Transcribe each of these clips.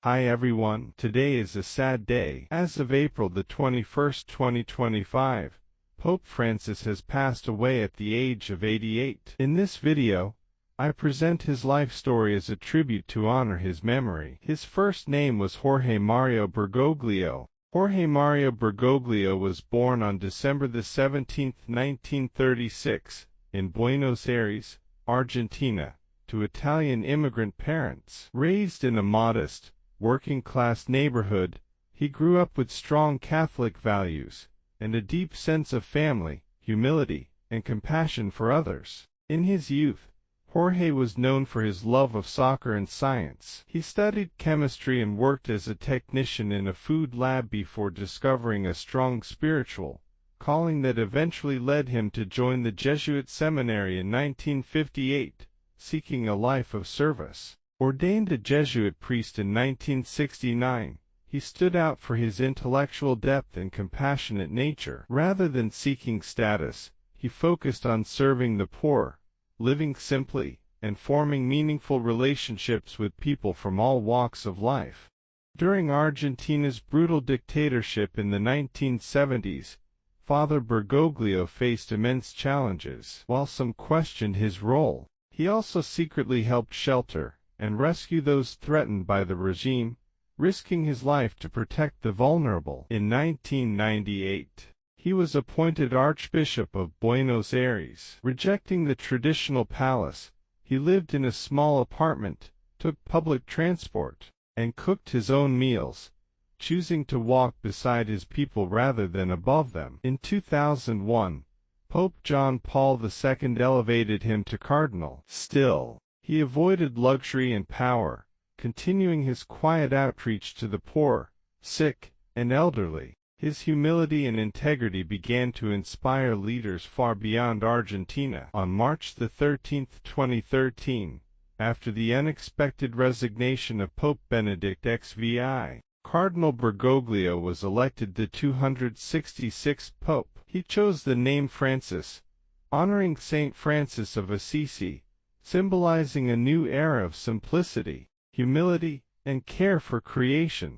Hi everyone, today is a sad day. As of April the 21st, 2025, Pope Francis has passed away at the age of 88. In this video, I present his life story as a tribute to honor his memory. His first name was Jorge Mario Bergoglio. Jorge Mario Bergoglio was born on December the 17th, 1936, in Buenos Aires, Argentina, to Italian immigrant parents. Raised in a modest, working-class neighborhood, he grew up with strong Catholic values and a deep sense of family, humility, and compassion for others. In his youth, Jorge was known for his love of soccer and science. He studied chemistry and worked as a technician in a food lab before discovering a strong spiritual calling that eventually led him to join the Jesuit seminary in 1958, seeking a life of service. Ordained a Jesuit priest in 1969, he stood out for his intellectual depth and compassionate nature. Rather than seeking status, he focused on serving the poor, living simply, and forming meaningful relationships with people from all walks of life. During Argentina's brutal dictatorship in the 1970s, Father Bergoglio faced immense challenges. While some questioned his role, he also secretly helped shelter and rescue those threatened by the regime, risking his life to protect the vulnerable. In 1998, he was appointed Archbishop of Buenos Aires. Rejecting the traditional palace, he lived in a small apartment, took public transport, and cooked his own meals, choosing to walk beside his people rather than above them. In 2001, Pope John Paul II elevated him to cardinal. Still, he avoided luxury and power, continuing his quiet outreach to the poor, sick, and elderly. His humility and integrity began to inspire leaders far beyond Argentina. On March 13, 2013, after the unexpected resignation of Pope Benedict XVI, Cardinal Bergoglio was elected the 266th Pope. He chose the name Francis, honoring Saint Francis of Assisi, symbolizing a new era of simplicity, humility, and care for creation.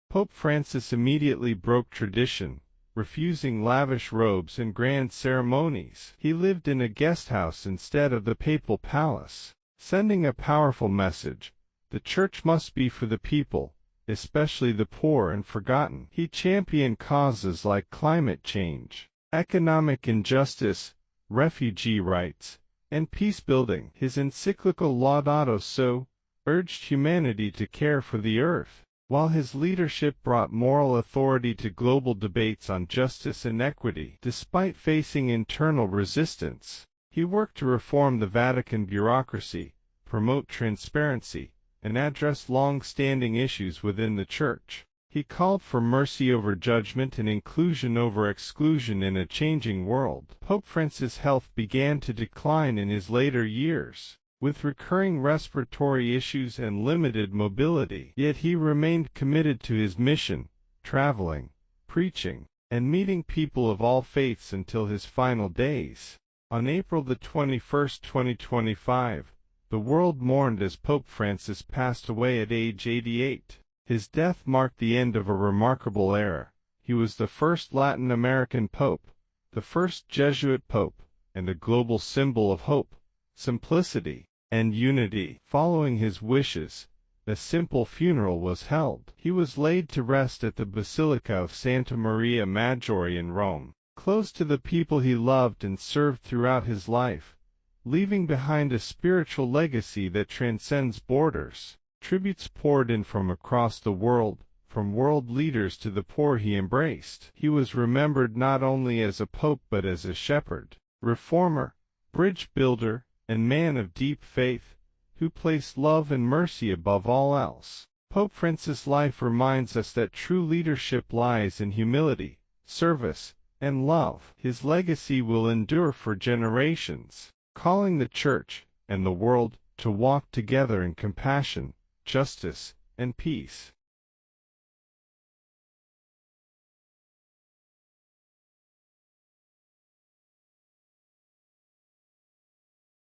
Pope Francis immediately broke tradition, refusing lavish robes and grand ceremonies. He lived in a guest house instead of the papal palace, sending a powerful message: the Church must be for the people, especially the poor and forgotten. He championed causes like climate change, economic injustice, refugee rights, and peace-building. His encyclical Laudato Si urged humanity to care for the earth. While his leadership brought moral authority to global debates on justice and equity, despite facing internal resistance, he worked to reform the Vatican bureaucracy, promote transparency, and address long-standing issues within the Church. He called for mercy over judgment and inclusion over exclusion in a changing world. Pope Francis' health began to decline in his later years, with recurring respiratory issues and limited mobility. Yet he remained committed to his mission, traveling, preaching, and meeting people of all faiths until his final days. On April 21, 2025, the world mourned as Pope Francis passed away at age 88. His death marked the end of a remarkable era. He was the first Latin American pope, the first Jesuit pope, and a global symbol of hope, simplicity, and unity. Following his wishes, a simple funeral was held. He was laid to rest at the Basilica of Santa Maria Maggiore in Rome, close to the people he loved and served throughout his life, leaving behind a spiritual legacy that transcends borders. Tributes poured in from across the world, from world leaders to the poor he embraced. He was remembered not only as a pope but as a shepherd, reformer, bridge builder, and man of deep faith, who placed love and mercy above all else. Pope Francis' life reminds us that true leadership lies in humility, service, and love. His legacy will endure for generations, calling the Church and the world to walk together in compassion, justice, and peace.